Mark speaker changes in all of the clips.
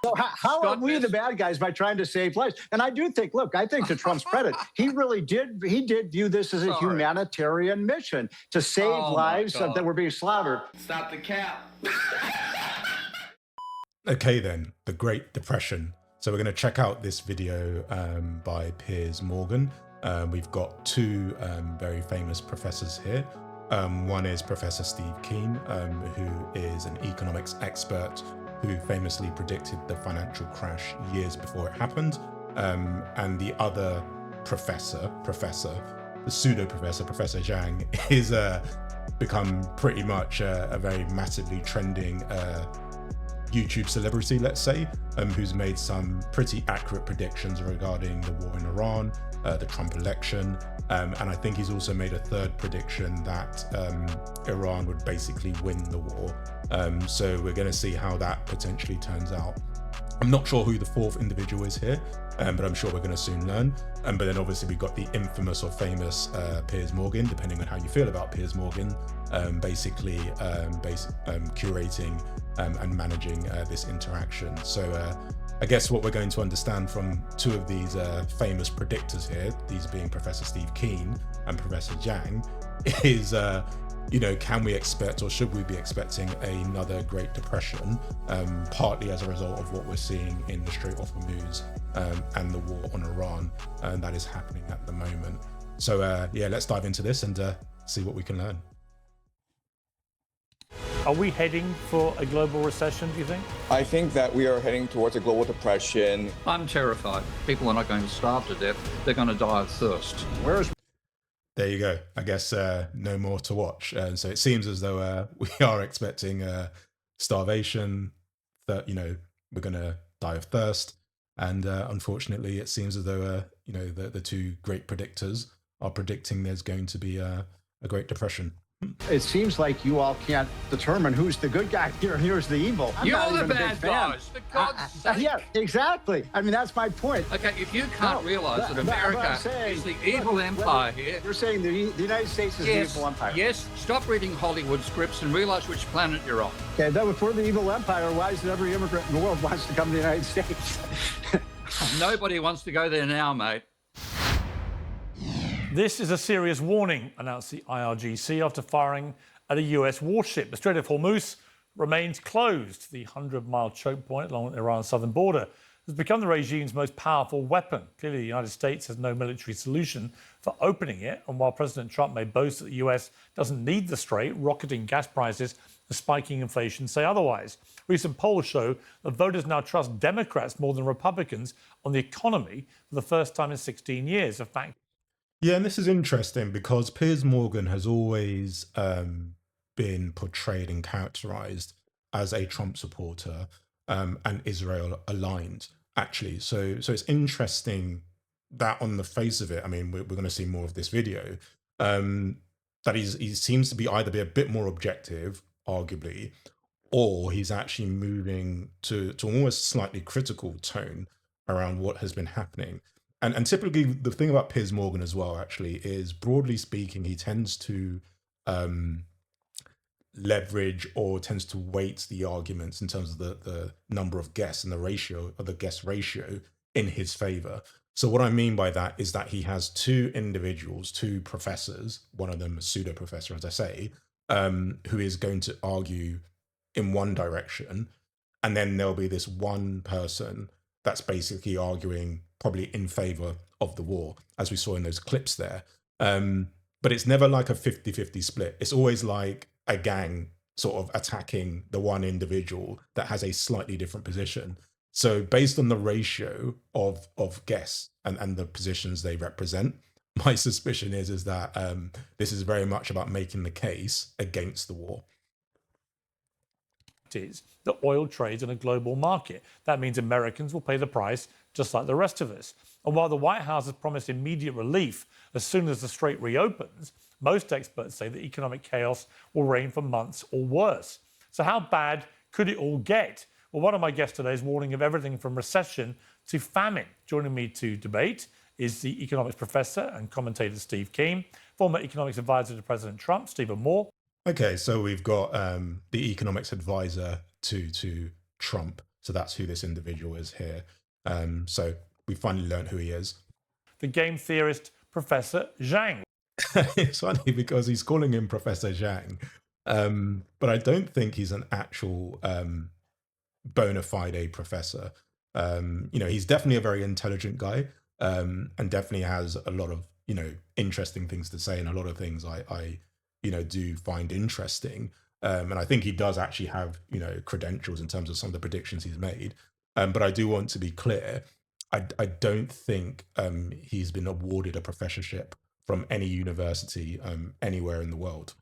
Speaker 1: So how are we the bad guys by trying to save lives? And I do think, look, I think to Trump's credit, he did view this as a humanitarian mission to save lives that were being slaughtered.
Speaker 2: Stop the cap.
Speaker 3: Okay then, the Great Depression. So we're going to check out this video by Piers Morgan. We've got two very famous professors here. One is Professor Steve Keen, who is an economics expert who famously predicted the financial crash years before it happened. And the other professor, the pseudo-professor, Professor Zhang, is become pretty much a very massively trending YouTube celebrity, let's say, who's made some pretty accurate predictions regarding the war in Iran, the Trump election, and I think he's also made a third prediction that Iran would basically win the war. So we're going to see how that potentially turns out. I'm not sure who the fourth individual is here, but I'm sure we're going to soon learn. But then obviously we've got the infamous or famous Piers Morgan, depending on how you feel about Piers Morgan, basically curating and managing this interaction. So I guess what we're going to understand from two of these famous predictors here, these being Professor Steve Keen and Professor Zhang, is can we expect, or should we be expecting, another Great Depression, partly as a result of what we're seeing in the Strait of Hormuz and the war on Iran that is happening at the moment. So yeah, let's dive into this and see what we can learn.
Speaker 4: Are we heading for a global recession, do you think?
Speaker 5: I think that we are heading towards a global depression.
Speaker 6: I'm terrified. People are not going to starve to death. They're going to die of thirst.
Speaker 3: There you go. I guess no more to watch. So it seems as though we are expecting starvation, that, we're going to die of thirst. And unfortunately, it seems as though, the two great predictors are predicting there's going to be a Great Depression.
Speaker 1: It seems like you all can't determine who's the good guy here and who's the evil.
Speaker 6: You're the bad guys, for God's sake.
Speaker 1: Yeah, exactly. I mean, that's my point.
Speaker 6: Okay, if you can't realize that America is the evil empire here.
Speaker 1: You're saying the United States is the evil empire.
Speaker 6: Yes, stop reading Hollywood scripts and realize which planet you're on.
Speaker 1: Okay, then if we're the evil empire, why is it every immigrant in the world wants to come to the United States?
Speaker 6: Nobody wants to go there now, mate.
Speaker 4: This is a serious warning, announced the IRGC after firing at a US warship. The Strait of Hormuz remains closed. The 100-mile choke point along Iran's southern border has become the regime's most powerful weapon. Clearly, the United States has no military solution for opening it. And while President Trump may boast that the US doesn't need the strait, rocketing gas prices and spiking inflation say otherwise. Recent polls show that voters now trust Democrats more than Republicans on the economy for the first time in 16 years. A fact.
Speaker 3: Yeah, and this is interesting because Piers Morgan has always been portrayed and characterized as a Trump supporter and Israel aligned, actually. So it's interesting that on the face of it, I mean, we're going to see more of this video, that he seems to be either be a bit more objective, arguably, or he's actually moving to almost slightly critical tone around what has been happening. And typically the thing about Piers Morgan as well, actually, is broadly speaking, he tends to leverage or tends to weight the arguments in terms of the number of guests and the ratio of the guest ratio in his favor. So what I mean by that is that he has two individuals, two professors, one of them a pseudo professor, as I say, who is going to argue in one direction. And then there'll be this one person that's basically arguing probably in favor of the war, as we saw in those clips there. But it's never like a 50-50 split. It's always like a gang sort of attacking the one individual that has a slightly different position. So based on the ratio of guests and the positions they represent, my suspicion is that this is very much about making the case against the war.
Speaker 4: Is that oil trades in a global market. That means Americans will pay the price just like the rest of us. And while the White House has promised immediate relief as soon as the strait reopens, most experts say that economic chaos will reign for months or worse. So how bad could it all get? Well, one of my guests today is warning of everything from recession to famine. Joining me to debate is the economics professor and commentator Steve Keen, former economics advisor to President Trump, Stephen Moore.
Speaker 3: Okay, so we've got the economics advisor to Trump, So that's who this individual is here. So we finally learned who he is.
Speaker 4: The game theorist Professor Zhang.
Speaker 3: It's funny because he's calling him Professor Zhang, but I don't think he's an actual bona fide professor. He's definitely a very intelligent guy, and definitely has a lot of interesting things to say, and a lot of things I do find interesting. And I think he does actually have credentials in terms of some of the predictions he's made. But I do want to be clear. I don't think he's been awarded a professorship from any university anywhere in the world.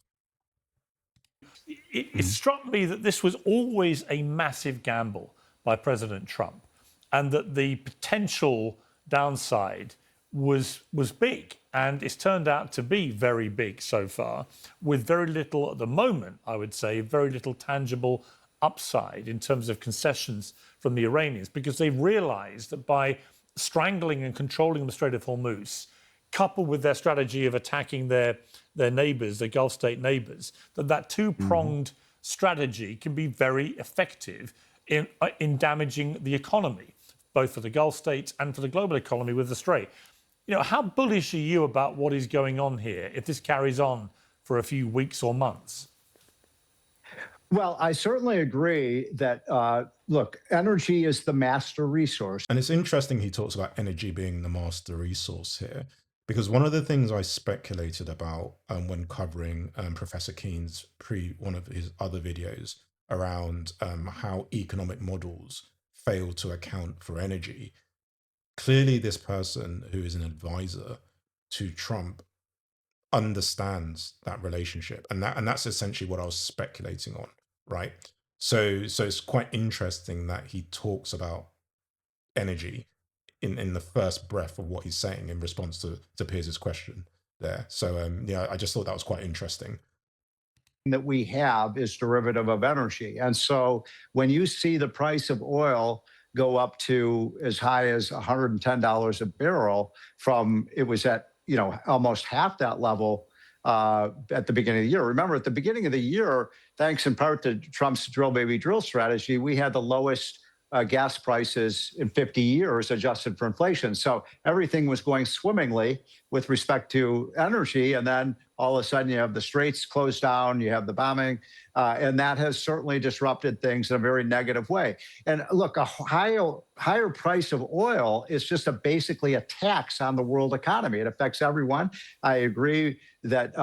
Speaker 4: It struck me that this was always a massive gamble by President Trump, and that the potential downside was big, and it's turned out to be very big so far, with very little at the moment, I would say, very little tangible upside in terms of concessions from the Iranians, because they've realized that by strangling and controlling the Strait of Hormuz, coupled with their strategy of attacking their neighbors, their Gulf state neighbors, that two-pronged strategy can be very effective in damaging the economy, both for the Gulf states and for the global economy with the Strait. How bullish are you about what is going on here if this carries on for a few weeks or months?
Speaker 1: Well, I certainly agree that, look, energy is the master resource.
Speaker 3: And it's interesting he talks about energy being the master resource here, because one of the things I speculated about when covering Professor Keen's one of his other videos around how economic models fail to account for energy. Clearly, this person who is an advisor to Trump understands that relationship, and that's essentially what I was speculating on, right? So it's quite interesting that he talks about energy in the first breath of what he's saying in response to Piers's question there. So I just thought that was quite interesting.
Speaker 1: That we have is derivative of energy. And so when you see the price of oil go up to as high as $110 a barrel from, it was at, almost half that level at the beginning of the year. Remember, at the beginning of the year, thanks in part to Trump's drill baby drill strategy, we had the lowest gas prices in 50 years adjusted for inflation. So everything was going swimmingly with respect to energy. And then all of a sudden you have the straits closed down, you have the bombing, and that has certainly disrupted things in a very negative way. And look, a higher price of oil is just basically a tax on the world economy. It affects everyone. I agree that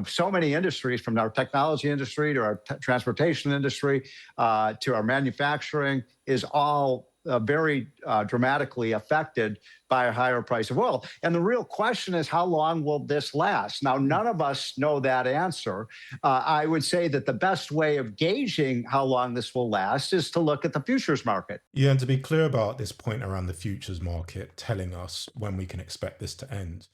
Speaker 1: so many industries, from our technology industry to our transportation industry to our manufacturing, is all very dramatically affected by a higher price of oil. And the real question is, how long will this last? Now, none of us know that answer. I would say that the best way of gauging how long this will last is to look at the futures market.
Speaker 3: Yeah, and to be clear about this point around the futures market telling us when we can expect this to end,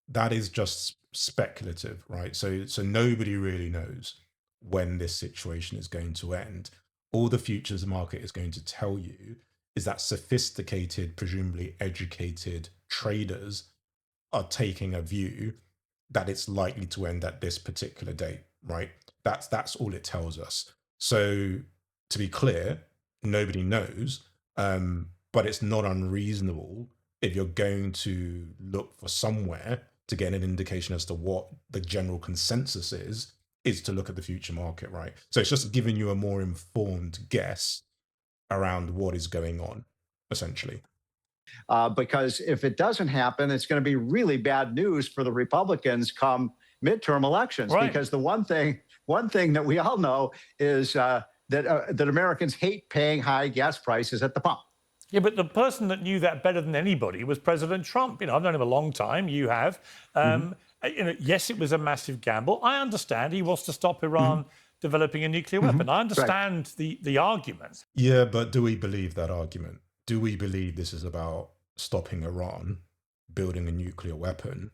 Speaker 3: that is just speculative, right? So nobody really knows when this situation is going to end. All the futures market is going to tell you is that sophisticated, presumably educated traders are taking a view that it's likely to end at this particular date, right? That's all it tells us. So to be clear, nobody knows, but it's not unreasonable if you're going to look for somewhere to get an indication as to what the general consensus is to look at the future market, right? So it's just giving you a more informed guess around what is going on, essentially.
Speaker 1: Because if it doesn't happen, it's going to be really bad news for the Republicans come midterm elections.
Speaker 4: Right.
Speaker 1: Because the one thing that we all know is that Americans hate paying high gas prices at the pump.
Speaker 4: Yeah, but the person that knew that better than anybody was President Trump. I've known him a long time. You have. Yes, it was a massive gamble. I understand he wants to stop Iran developing a nuclear weapon. I understand the argument.
Speaker 3: Yeah, but do we believe that argument? Do we believe this is about stopping Iran building a nuclear weapon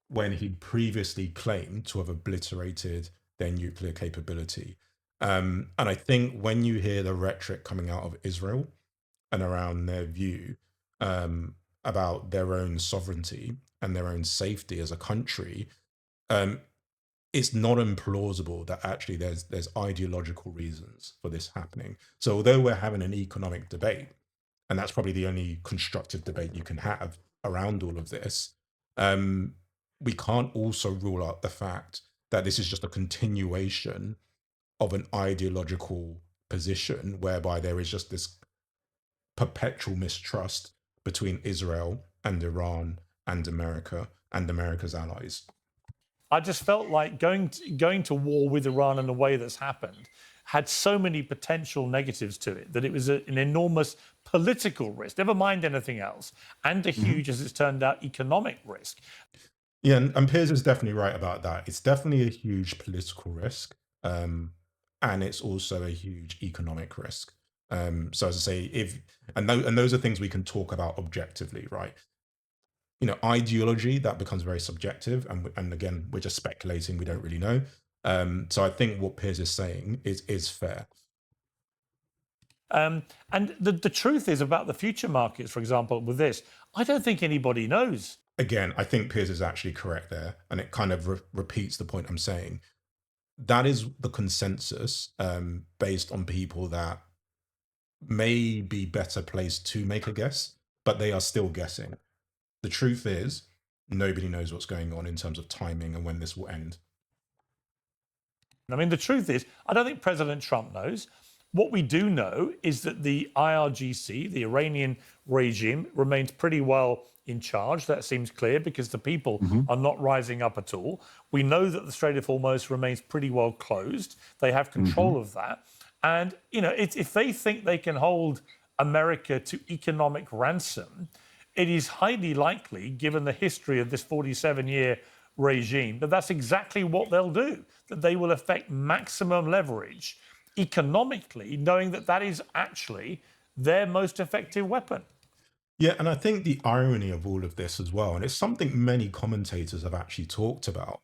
Speaker 3: when he previously claimed to have obliterated their nuclear capability? And I think when you hear the rhetoric coming out of Israel and around their view about their own sovereignty and their own safety as a country, it's not implausible that actually there's ideological reasons for this happening. So although we're having an economic debate, and that's probably the only constructive debate you can have around all of this, um, we can't also rule out the fact that this is just a continuation of an ideological position whereby there is just this perpetual mistrust between Israel and Iran and America's allies.
Speaker 4: I just felt like going to war with Iran in the way that's happened had so many potential negatives to it that it was an enormous political risk, never mind anything else, and a huge, as it's turned out, economic risk.
Speaker 3: Yeah, and Piers is definitely right about that. It's definitely a huge political risk, and it's also a huge economic risk. So as I say, and those are things we can talk about objectively, right? You know, ideology, that becomes very subjective, and again, we're just speculating. We don't really know. So I think what Piers is saying is fair.
Speaker 4: And the truth is about the future markets, for example, with this, I don't think anybody knows.
Speaker 3: Again, I think Piers is actually correct there, and it kind of repeats the point I'm saying. That is the consensus based on people that may be better placed to make a guess, but they are still guessing. The truth is, nobody knows what's going on in terms of timing and when this will end.
Speaker 4: I mean, the truth is, I don't think President Trump knows. What we do know is that the IRGC, the Iranian regime, remains pretty well in charge. That seems clear because the people are not rising up at all. We know that the Strait of Hormuz remains pretty well closed. They have control of that. And, you know, if they think they can hold America to economic ransom, it is highly likely, given the history of this 47-year regime, that that's exactly what they'll do, that they will effect maximum leverage economically, knowing that that is actually their most effective weapon.
Speaker 3: Yeah, and I think the irony of all of this as well, and it's something many commentators have actually talked about.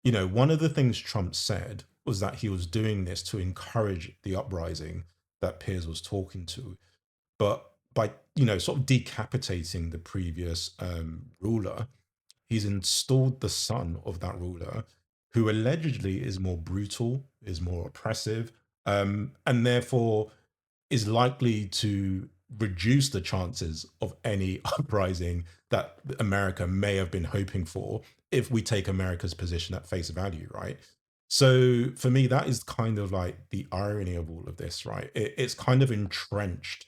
Speaker 3: You know, one of the things Trump said was that he was doing this to encourage the uprising that Piers was talking to. But by, you know, sort of decapitating the previous ruler, he's installed the son of that ruler, who allegedly is more brutal, is more oppressive, and therefore is likely to reduce the chances of any uprising that America may have been hoping for if we take America's position at face value, right? So for me, that is kind of like the irony of all of this, right? It's kind of entrenched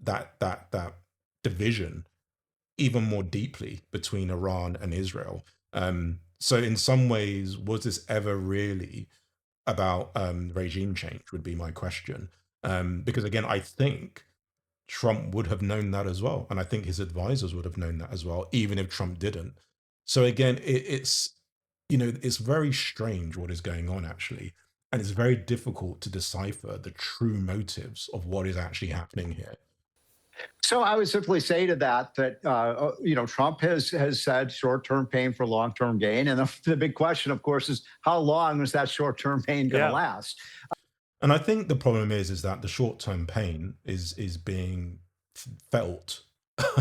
Speaker 3: that division even more deeply between Iran and Israel. So in some ways, was this ever really about regime change would be my question. Because again, I think Trump would have known that as well. And I think his advisors would have known that as well, even if Trump didn't. So again, it's, you know, it's very strange what is going on actually. And it's very difficult to decipher the true motives of what is actually happening here.
Speaker 1: So I would simply say to that you know, Trump has said short-term pain for long-term gain, and the big question, of course, is how long is that short-term pain going to last?
Speaker 3: And I think the problem is that the short-term pain is being felt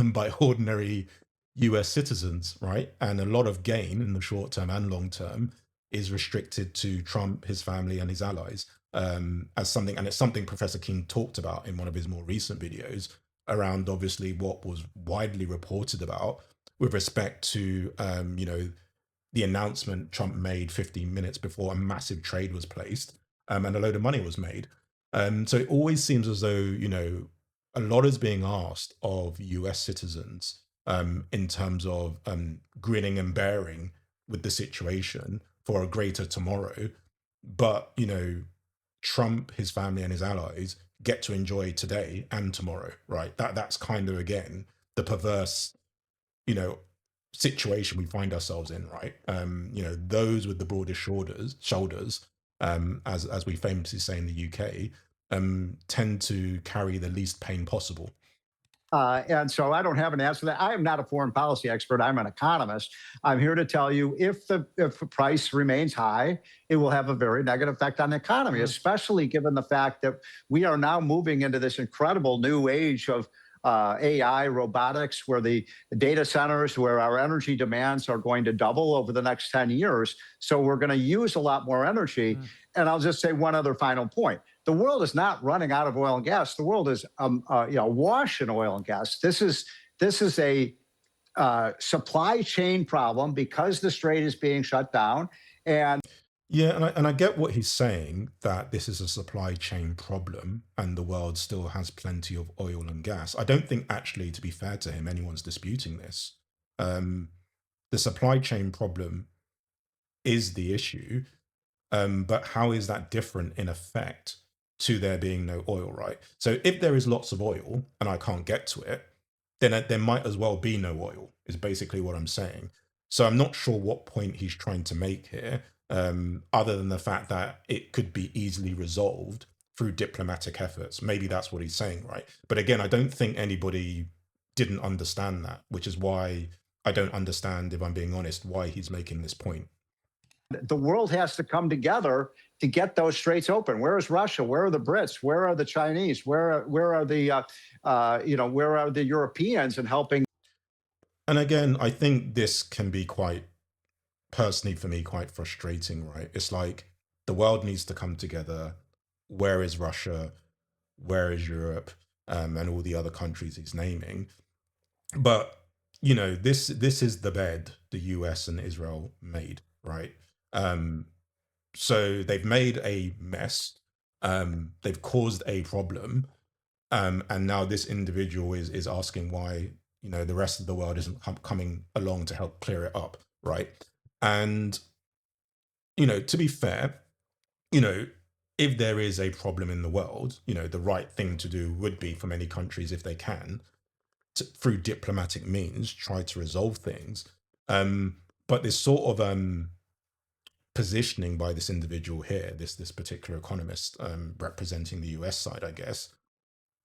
Speaker 3: by ordinary US citizens, right? And a lot of gain in the short term and long term is restricted to Trump, his family, and his allies. As something, and it's something Professor King talked about in one of his more recent videos around obviously what was widely reported about with respect to you know, the announcement Trump made 15 minutes before a massive trade was placed, and a load of money was made. So it always seems as though, you know, a lot is being asked of US citizens in terms of grinning and bearing with the situation for a greater tomorrow. But, you know, Trump, his family, and his allies get to enjoy today and tomorrow, right? That's kind of, again, the perverse, you know, situation we find ourselves in, right? You know, those with the broadest shoulders, as we famously say in the UK, tend to carry the least pain possible.
Speaker 1: And so I don't have an answer to that. I am not a foreign policy expert. I'm an economist. I'm here to tell you if the price remains high, it will have a very negative effect on the economy, especially given the fact that we are now moving into this incredible new age of AI, robotics, where the data centers, where our energy demands are going to double over the next 10 years. So we're going to use a lot more energy. And I'll just say one other final point. The world is not running out of oil and gas. The world is awash in oil and gas. This is a supply chain problem because the strait is being shut down. And
Speaker 3: Yeah, and I get what he's saying, that this is a supply chain problem and the world still has plenty of oil and gas. I don't think, actually, to be fair to him, anyone's disputing this. The supply chain problem is the issue, but how is that different in effect to there being no oil, right? So if there is lots of oil and I can't get to it, then there might as well be no oil, is basically what I'm saying. So I'm not sure what point he's trying to make here, other than the fact that it could be easily resolved through diplomatic efforts. Maybe that's what he's saying, right? But again, I don't think anybody didn't understand that, which is why I don't understand, if I'm being honest, why he's making this point.
Speaker 1: the world has to come together to get those straits open. Where is Russia? Where are the Brits? Where are the Chinese? Where are the where are the Europeans in helping?
Speaker 3: And again, I think this can be quite, personally for me, quite frustrating, right? It's like the world needs to come together. Where is Russia? Where is Europe? And all the other countries he's naming. But this is the bed the US and Israel made, right? So they've made a mess. They've caused a problem. And now this individual is asking why the rest of the world isn't coming along to help clear it up, right? And to be fair, if there is a problem in the world, the right thing to do would be, for many countries, if they can, through diplomatic means, try to resolve things. But this sort of positioning by this individual here, this particular economist, representing the US side, I guess,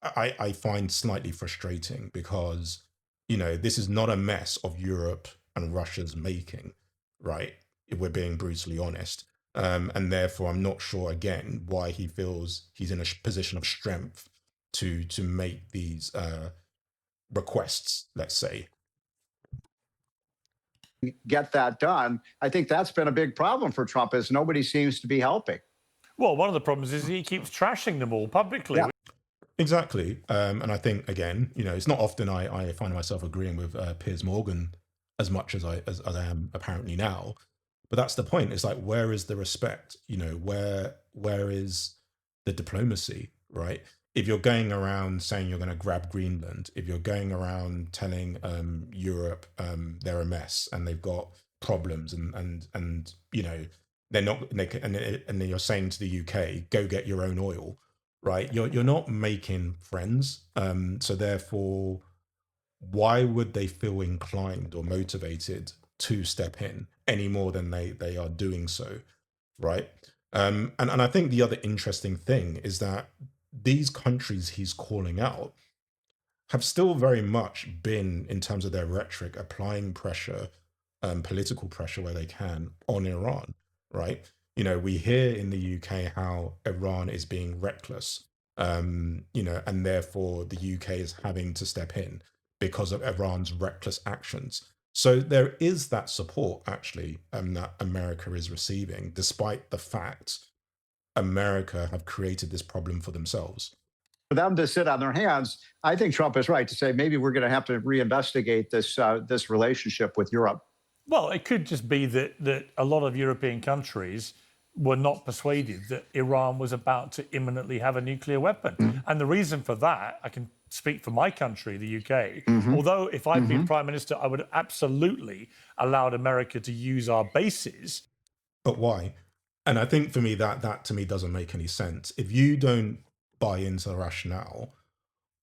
Speaker 3: I find slightly frustrating, because this is not a mess of Europe and Russia's making, right? If we're being brutally honest. And therefore, I'm not sure, again, why he feels he's in a position of strength to make these requests, let's say.
Speaker 1: Get that done. I think that's been a big problem for Trump, is nobody seems to be helping.
Speaker 4: Well, one of the problems is he keeps trashing them all publicly.
Speaker 1: Yeah.
Speaker 3: Exactly. And I think, again, it's not often I find myself agreeing with Piers Morgan as much as I am apparently now. But that's the point. It's like, where is the respect? Where is the diplomacy, right? If you're going around saying you're going to grab Greenland, if you're going around telling Europe they're a mess and they've got problems, and they're not, and then you're saying to the UK, go get your own oil, right? You're not making friends. So therefore, why would they feel inclined or motivated to step in any more than they are doing so, right? And I think the other interesting thing is that these countries he's calling out have still very much been, in terms of their rhetoric, applying pressure, political pressure where they can, on Iran, right? We hear in the UK how Iran is being reckless, and therefore the UK is having to step in because of Iran's reckless actions. So there is that support, actually, that America is receiving, despite the fact America have created this problem for themselves.
Speaker 1: For them to sit on their hands, I think Trump is right to say maybe we're going to have to reinvestigate this relationship with Europe.
Speaker 4: Well, it could just be that a lot of European countries were not persuaded that Iran was about to imminently have a nuclear weapon. And the reason for that, I can speak for my country, the UK, although if I'd been Prime Minister, I would have absolutely allowed America to use our bases.
Speaker 3: But why? And I think, for me, that to me doesn't make any sense. If you don't buy into the rationale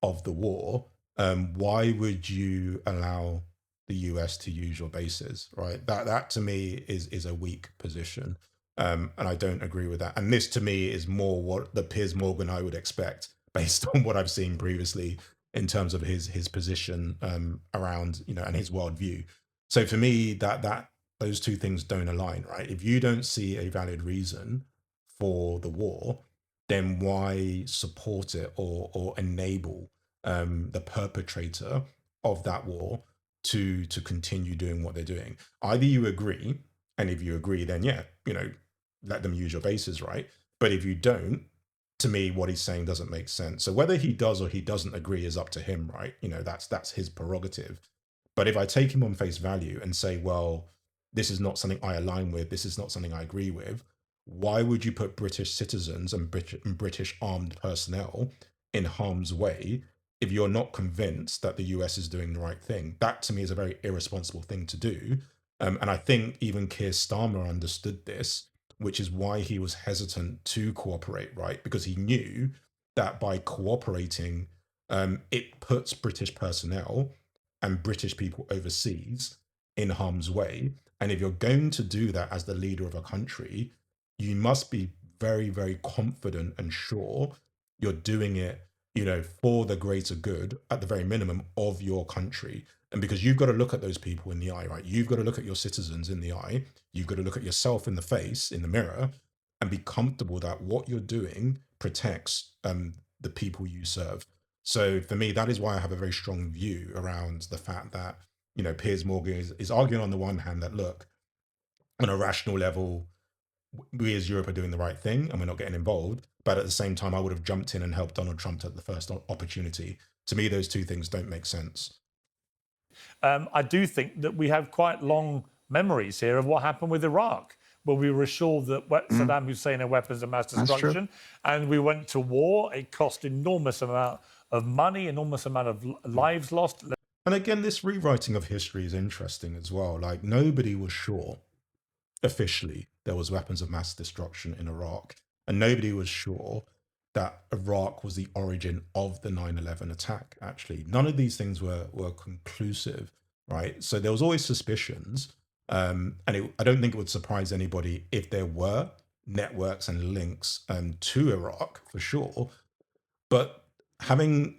Speaker 3: of the war, why would you allow the US to use your bases, right? That to me is a weak position. And I don't agree with that. And this, to me, is more what the Piers Morgan I would expect, based on what I've seen previously in terms of his position around, and his worldview. So for me, that those two things don't align, right? If you don't see a valid reason for the war, then why support it or enable the perpetrator of that war to continue doing what they're doing. Either you agree, and if you agree, then yeah, let them use your bases, right? But if you don't, to me, what he's saying doesn't make sense. So whether he does or he doesn't agree is up to him, right? That's his prerogative. But if I take him on face value and say, well, this is not something I align with, this is not something I agree with, why would you put British citizens and British armed personnel in harm's way if you're not convinced that the US is doing the right thing? That to me is a very irresponsible thing to do. And I think even Keir Starmer understood this, which is why he was hesitant to cooperate, right? Because he knew that by cooperating, it puts British personnel and British people overseas in harm's way. And if you're going to do that as the leader of a country, you must be very, very confident and sure you're doing it, for the greater good, at the very minimum, of your country. And because you've got to look at those people in the eye, right? You've got to look at your citizens in the eye. You've got to look at yourself in the face, in the mirror, and be comfortable that what you're doing protects the people you serve. So for me, that is why I have a very strong view around the fact that, Piers Morgan is arguing on the one hand that, look, on a rational level, we as Europe are doing the right thing and we're not getting involved. But at the same time, I would have jumped in and helped Donald Trump at the first opportunity. To me, those two things don't make sense.
Speaker 4: I do think that we have quite long memories here of what happened with Iraq, where we were assured that Saddam Hussein had weapons of mass destruction, and we went to war. It cost enormous amount of money, enormous amount of lives lost.
Speaker 3: And again, this rewriting of history is interesting as well. Like, nobody was sure officially there was weapons of mass destruction in Iraq, and nobody was sure that Iraq was the origin of the 9/11 attack. Actually, none of these things were conclusive, right? So there was always suspicions, and I don't think it would surprise anybody if there were networks and links to Iraq for sure. But having,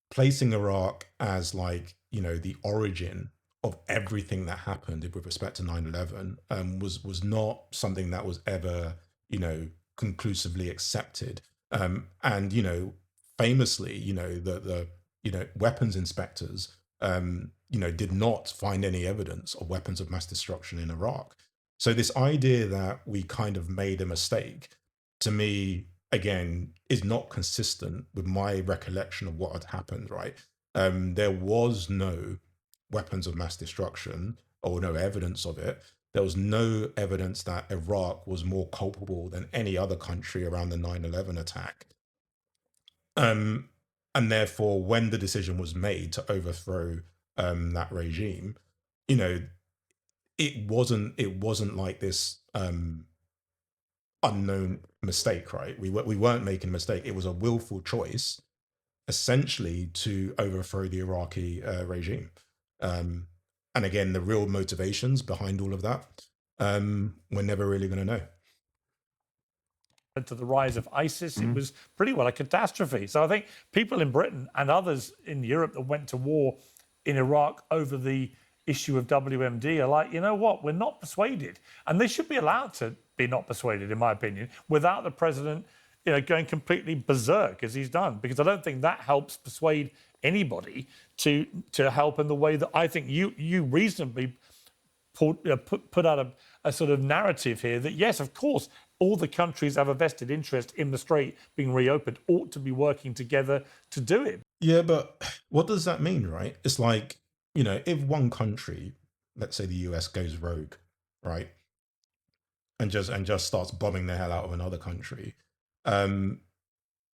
Speaker 3: placing Iraq as like, the origin of everything that happened with respect to 9/11 was not something that was ever, conclusively accepted. And, famously, the weapons inspectors, did not find any evidence of weapons of mass destruction in Iraq. So this idea that we kind of made a mistake, to me, again, is not consistent with my recollection of what had happened, right? There was no weapons of mass destruction or no evidence of it. There was no evidence that Iraq was more culpable than any other country around the 9/11 attack. And therefore, when the decision was made to overthrow that regime, it wasn't like this unknown mistake, right? We weren't making a mistake. It was a willful choice, essentially, to overthrow the Iraqi regime. And again, the real motivations behind all of that, we're never really going to know.
Speaker 4: To the rise of ISIS, it was pretty well a catastrophe. So I think people in Britain and others in Europe that went to war in Iraq over the issue of WMD are like, you know what, we're not persuaded. And they should be allowed to be not persuaded, in my opinion, without the president, going completely berserk as he's done, because I don't think that helps persuade anybody to help in the way that I think you reasonably put out a sort of narrative here that, yes, of course, all the countries have a vested interest in the strait being reopened, ought to be working together to do it.
Speaker 3: Yeah, but what does that mean, right? It's like, if one country, let's say the US, goes rogue, right, and just starts bombing the hell out of another country, and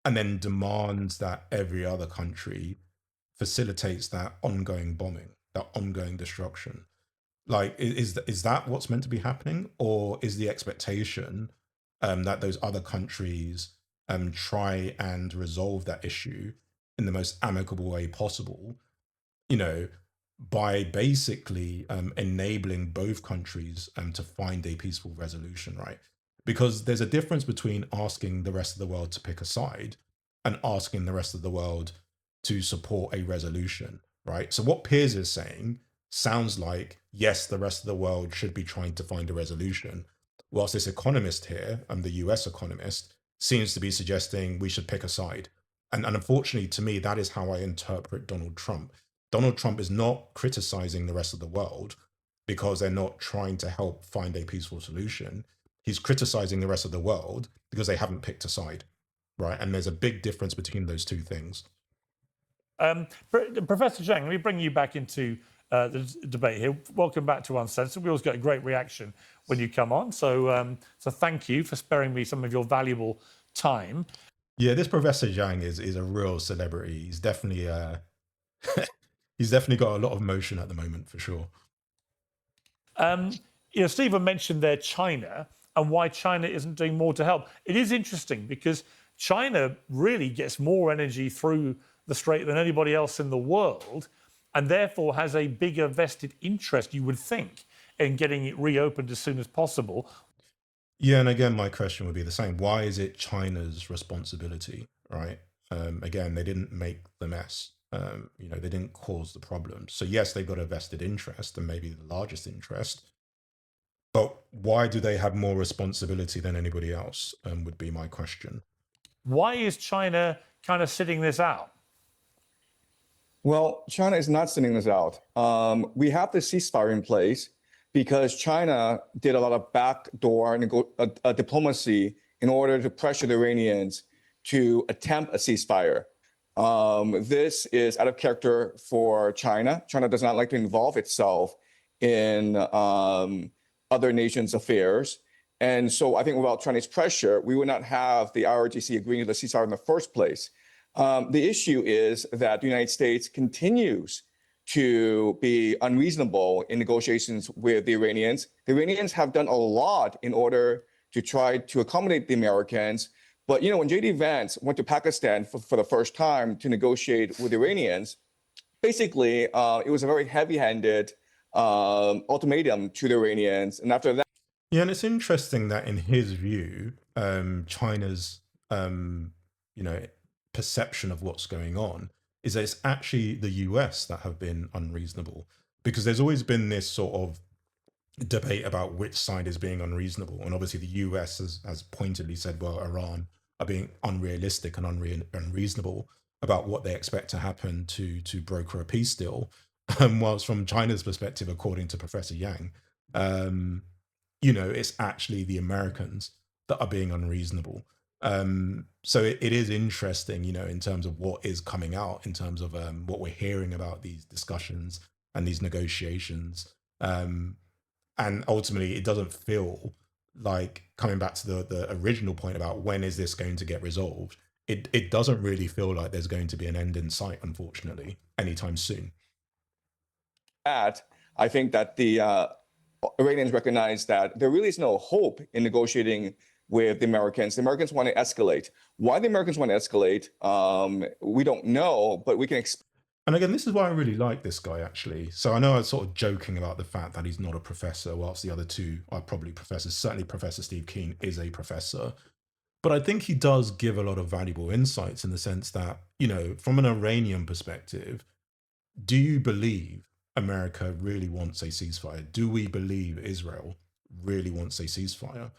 Speaker 3: then demands that every other country facilitates that ongoing bombing, that ongoing destruction. Like, is that what's meant to be happening, or is the expectation that those other countries try and resolve that issue in the most amicable way possible, by basically enabling both countries to find a peaceful resolution, right? Because there's a difference between asking the rest of the world to pick a side and asking the rest of the world to support a resolution, right? So what Piers is saying sounds like, yes, the rest of the world should be trying to find a resolution, whilst this economist here, the US economist, seems to be suggesting we should pick a side And unfortunately, to me, that is how I interpret Donald Trump. Donald Trump is not criticizing the rest of the world because they're not trying to help find a peaceful solution. He's criticizing the rest of the world because they haven't picked a side, right? And there's a big difference between those two things.
Speaker 4: Professor Zhang, let me bring you back into the debate here. Welcome back to Uncensored. We always get a great reaction when you come on. So thank you for sparing me some of your valuable time.
Speaker 3: Yeah, this Professor Zhang is a real celebrity. He's definitely he's definitely got a lot of motion at the moment for sure.
Speaker 4: Stephen mentioned there China and why China isn't doing more to help. It is interesting because China really gets more energy through the Strait than anybody else in the world, and therefore has a bigger vested interest, you would think, in getting it reopened as soon as possible.
Speaker 3: Yeah, and again, my question would be the same. Why is it China's responsibility, right? Again, they didn't make the mess. They didn't cause the problem. So yes, they've got a vested interest and maybe the largest interest. But why do they have more responsibility than anybody else? Would be my question.
Speaker 4: Why is China kind of sitting this out?
Speaker 5: Well, China is not sitting this out. We have the ceasefire in place because China did a lot of backdoor diplomacy in order to pressure the Iranians to attempt a ceasefire. This is out of character for China. China does not like to involve itself in other nations' affairs. And so I think without Chinese pressure, we would not have the IRGC agreeing to the ceasefire in the first place. The issue is that the United States continues to be unreasonable in negotiations with the Iranians. The Iranians have done a lot in order to try to accommodate the Americans. But, when J.D. Vance went to Pakistan for the first time to negotiate with the Iranians, basically, it was a very heavy-handed ultimatum to the Iranians. And after that,
Speaker 3: yeah, and it's interesting that in his view, China's, perception of what's going on is that it's actually the US that have been unreasonable, because there's always been this sort of debate about which side is being unreasonable. And obviously the US has pointedly said, well, Iran are being unrealistic and unreasonable about what they expect to happen to broker a peace deal. Whilst from China's perspective, according to Professor Yang, it's actually the Americans that are being unreasonable. So it is interesting, in terms of what is coming out, in terms of what we're hearing about these discussions and these negotiations. And ultimately, it doesn't feel like, coming back to the original point about when is this going to get resolved, it doesn't really feel like there's going to be an end in sight, unfortunately, anytime soon.
Speaker 5: I think that the Iranians recognize that there really is no hope in negotiating with the Americans. The Americans want to escalate. Why the Americans want to escalate, we don't know, but we can expect.
Speaker 3: And again, this is why I really like this guy, actually. So I know I was sort of joking about the fact that he's not a professor, whilst the other two are probably professors. Certainly Professor Steve Keen is a professor. But I think he does give a lot of valuable insights in the sense that, from an Iranian perspective, do you believe America really wants a ceasefire? Do we believe Israel really wants a ceasefire?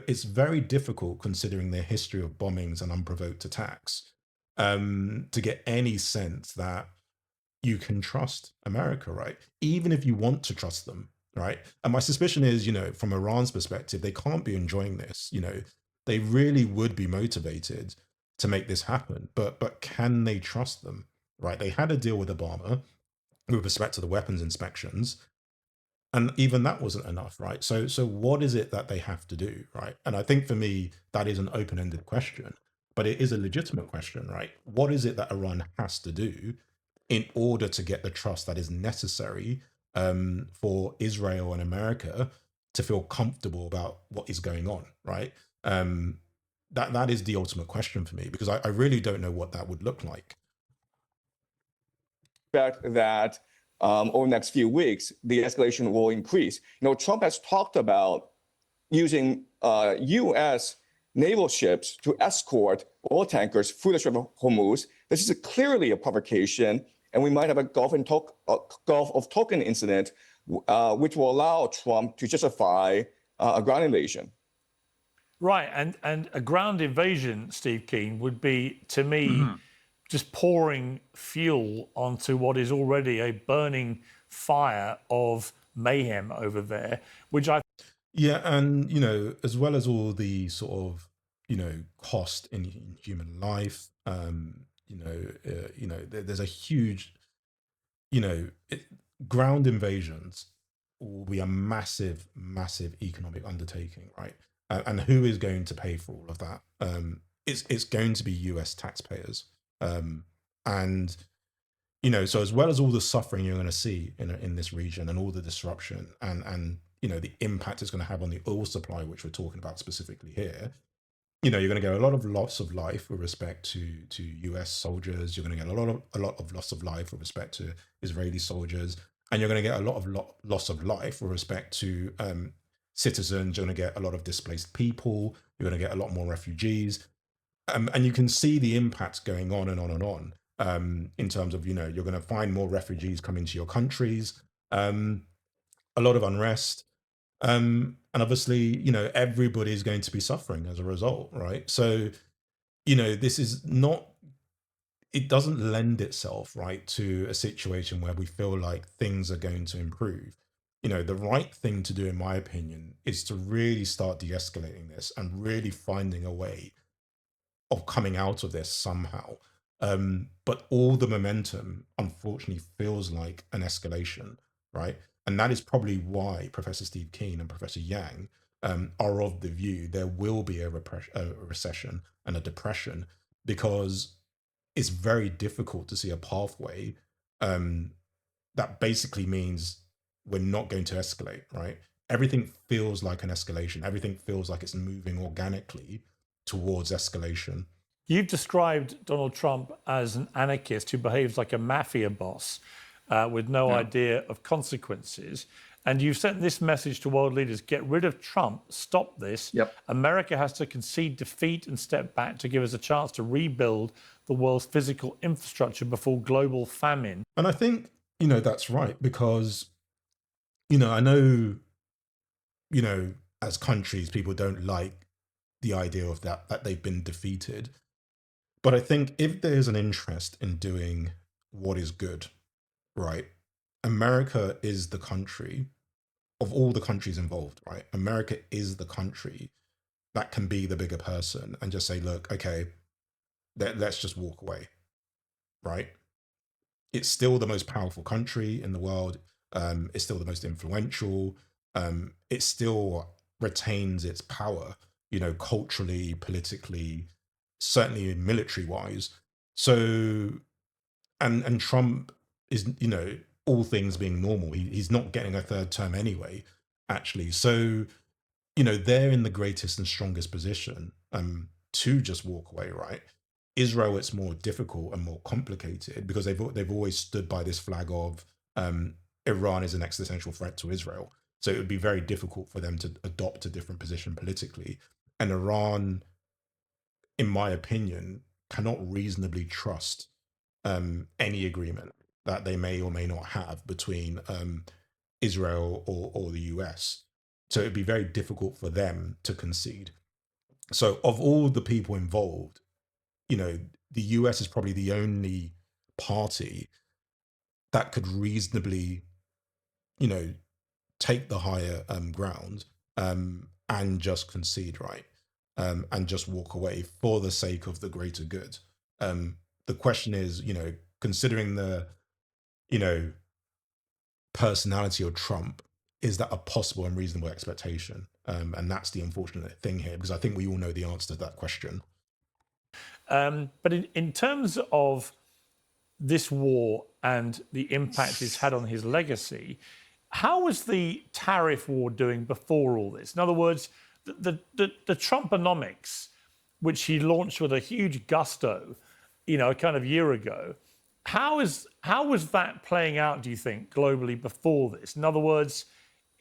Speaker 3: It's very difficult, considering their history of bombings and unprovoked attacks, to get any sense that you can trust America, right? Even if you want to trust them, right? And my suspicion is, from Iran's perspective, they can't be enjoying this. They really would be motivated to make this happen, but can they trust them, right? They had a deal with Obama with respect to the weapons inspections, and even that wasn't enough, right? So what is it that they have to do, right? And I think for me, that is an open-ended question, but it is a legitimate question, right? What is it that Iran has to do in order to get the trust that is necessary for Israel and America to feel comfortable about what is going on, right? That is the ultimate question for me, because I really don't know what that would look like.
Speaker 5: That over the next few weeks, the escalation will increase. Trump has talked about using U.S. naval ships to escort oil tankers through the Strait of Hormuz. This is clearly a provocation, and we might have a Gulf of Tonkin incident, which will allow Trump to justify a ground invasion.
Speaker 4: Right, and a ground invasion, Steve Keen, would be, to me, just pouring fuel onto what is already a burning fire of mayhem over there, which I
Speaker 3: Yeah, and as well as all the sort of cost in human life, there's a huge you know, it, ground invasions will be a massive, massive economic undertaking, right? And who is going to pay for all of that? It's going to be U.S. taxpayers, and so as well as all the suffering you're going to see in this region and all the disruption and the impact it's going to have on the oil supply, which we're talking about specifically here, you're going to get a lot of loss of life with respect to US soldiers. You're going to get a lot of loss of life with respect to Israeli soldiers, and you're going to get a lot of loss of life with respect to citizens. You're going to get a lot of displaced people. You're going to get a lot more refugees, and you can see the impacts going on and on and on. In terms of you're going to find more refugees coming to your countries. A lot of unrest, and obviously everybody's going to be suffering as a result, right? So this is not, it doesn't lend itself, right, to a situation where we feel like things are going to improve. The right thing to do, in my opinion, is to really start de-escalating this and really finding a way of coming out of this somehow. But all the momentum, unfortunately, feels like an escalation, right? And that is probably why Professor Steve Keen and Professor Yang are of the view there will be a recession and a depression, because it's very difficult to see a pathway that basically means we're not going to escalate, right? Everything feels like an escalation. Everything feels like it's moving organically towards escalation.
Speaker 4: You've described Donald Trump as an anarchist who behaves like a mafia boss with no idea of consequences. And you've sent this message to world leaders: get rid of Trump, stop this.
Speaker 2: Yep.
Speaker 4: America has to concede defeat and step back to give us a chance to rebuild the world's physical infrastructure before global famine.
Speaker 3: And I think, that's right, because, I know, as countries, people don't like the idea of that they've been defeated. But I think if there's an interest in doing what is good, right, America is the country of all the countries involved, right? America is the country that can be the bigger person and just say, look, okay, let's just walk away, right? It's still the most powerful country in the world. It's still the most influential. It still retains its power, culturally, politically, certainly military wise. So, and Trump is, all things being normal, he's not getting a third term anyway, actually. So, they're in the greatest and strongest position to just walk away, right? Israel, it's more difficult and more complicated because they've always stood by this flag of Iran is an existential threat to Israel. So it would be very difficult for them to adopt a different position politically. And Iran, in my opinion, cannot reasonably trust any agreement that they may or may not have between Israel or the US. So it'd be very difficult for them to concede. So of all the people involved, the US is probably the only party that could reasonably, take the higher ground and just concede, right? And just walk away for the sake of the greater good. The question is, considering the, personality of Trump, is that a possible and reasonable expectation? And that's the unfortunate thing here, because I think we all know the answer to that question.
Speaker 4: But in terms of this war and the impact it's had on his legacy, how was the tariff war doing before all this? In other words, the Trumponomics, which he launched with a huge gusto, a kind of year ago, how was that playing out, do you think, globally before this? In other words,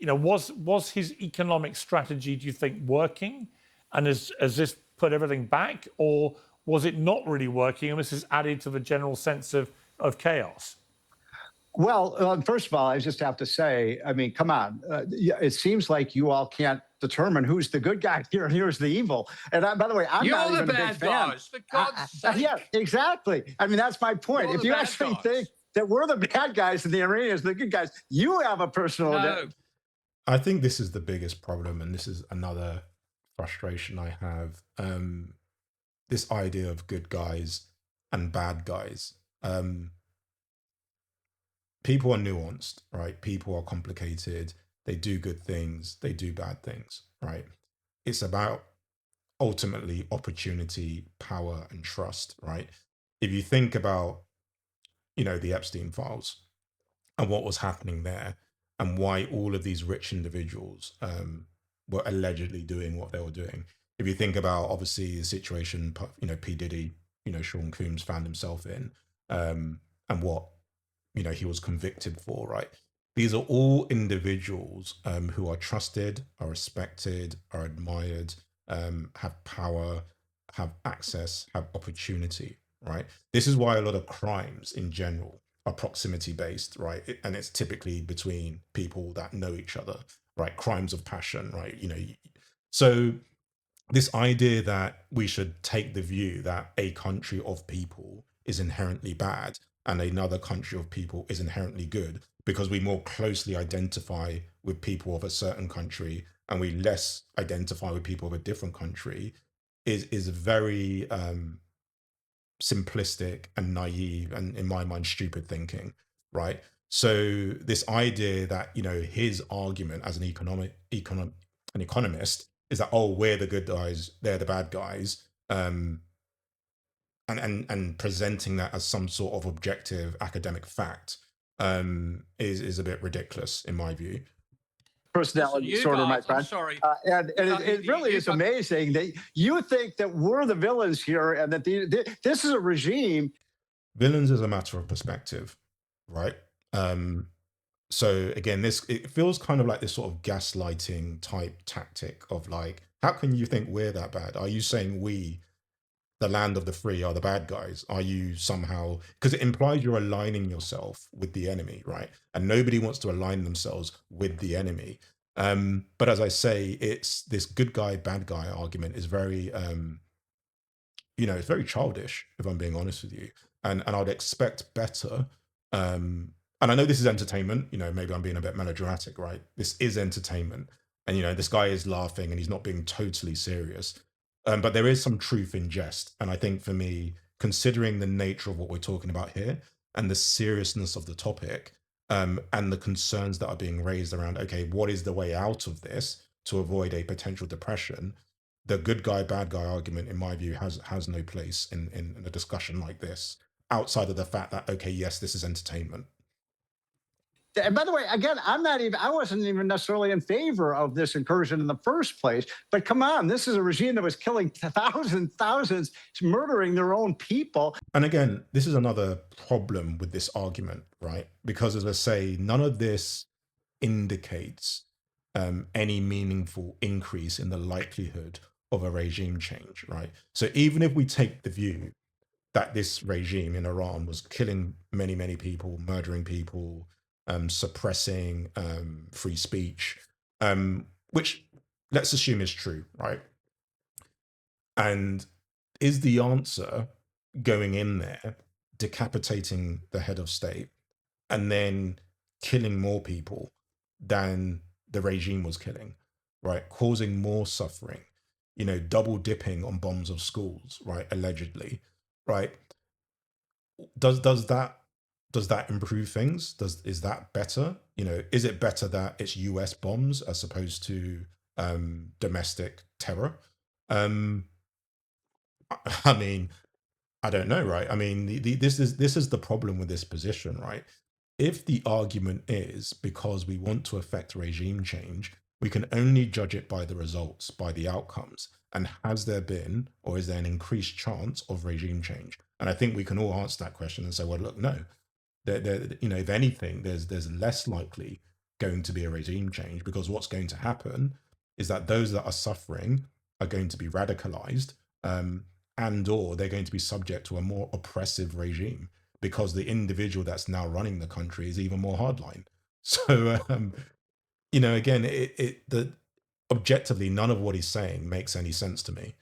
Speaker 4: was his economic strategy, do you think, working? And has this put everything back? Or was it not really working and this has added to the general sense of chaos?
Speaker 1: Well, first of all, I just have to say, I mean, come on. It seems like you all can't determine who's the good guy here and who's the evil. And by the way, I'm not
Speaker 6: You're the
Speaker 1: even a big
Speaker 6: bad
Speaker 1: fan.
Speaker 6: guys, for God's sake.
Speaker 1: Yeah, exactly. I mean, that's my point.
Speaker 6: You're
Speaker 1: If
Speaker 6: the
Speaker 1: you
Speaker 6: bad
Speaker 1: actually
Speaker 6: guys.
Speaker 1: think that we're the bad guys and the Iranians the good guys, you have a personal.
Speaker 6: No.
Speaker 3: I think this is the biggest problem, and this is another frustration I have. This idea of good guys and bad guys. People are nuanced, right? People are complicated. They do good things, they do bad things, right? It's about ultimately opportunity, power, and trust, right? If you think about, the Epstein files and what was happening there, and why all of these rich individuals were allegedly doing what they were doing. If you think about, obviously, the situation, P. Diddy, Sean Combs found himself in, and what, he was convicted for, right? These are all individuals who are trusted, are respected, are admired, have power, have access, have opportunity, right? This is why a lot of crimes in general are proximity based, right? And it's typically between people that know each other, right? Crimes of passion, right? So this idea that we should take the view that a country of people is inherently bad and another country of people is inherently good because we more closely identify with people of a certain country and we less identify with people of a different country is very simplistic and naive and, in my mind, stupid thinking, right? So this idea that, his argument as an economist is that, oh, we're the good guys, they're the bad guys, and presenting that as some sort of objective academic fact is a bit ridiculous in my view.
Speaker 1: Personality
Speaker 6: Listen,
Speaker 1: disorder, my
Speaker 6: I'm
Speaker 1: friend.
Speaker 6: sorry.
Speaker 1: And it really is amazing that you think that we're the villains here and that this is a regime.
Speaker 3: Villains is a matter of perspective, right? So again, it feels kind of like this sort of gaslighting type tactic of like, how can you think we're that bad? Are you saying we, the land of the free, are the bad guys? Are you somehow, because it implies you're aligning yourself with the enemy, right? And nobody wants to align themselves with the enemy. But as I say, it's this good guy, bad guy argument is very, it's very childish, if I'm being honest with you. And I'd expect better. And I know this is entertainment, maybe I'm being a bit melodramatic, right? This is entertainment. And, this guy is laughing and he's not being totally serious. But there is some truth in jest. And I think for me, considering the nature of what we're talking about here and the seriousness of the topic, and the concerns that are being raised around, okay, what is the way out of this to avoid a potential depression? The good guy, bad guy argument, in my view, has no place in a discussion like this, outside of the fact that, okay, yes, this is entertainment.
Speaker 1: And by the way, again, I wasn't even necessarily in favor of this incursion in the first place. But come on, this is a regime that was killing thousands, murdering their own people.
Speaker 3: And again, this is another problem with this argument, right? Because as I say, none of this indicates any meaningful increase in the likelihood of a regime change, right? So even if we take the view that this regime in Iran was killing many, many people, murdering people, suppressing free speech, which let's assume is true, right? And is the answer going in there, decapitating the head of state, and then killing more people than the regime was killing, right? Causing more suffering, double dipping on bombs of schools, right? Allegedly, right? Does that improve things? Is that better? Is it better that it's US bombs as opposed to domestic terror? I mean, I don't know, right? I mean, this is the problem with this position, right? If the argument is because we want to affect regime change, we can only judge it by the results, by the outcomes. And has there been, or is there an increased chance of regime change? And I think we can all answer that question and say, well, look, no. If anything, there's less likely going to be a regime change, because what's going to happen is that those that are suffering are going to be radicalized, and or they're going to be subject to a more oppressive regime, because the individual that's now running the country is even more hardline. So, again, the objectively, none of what he's saying makes any sense to me.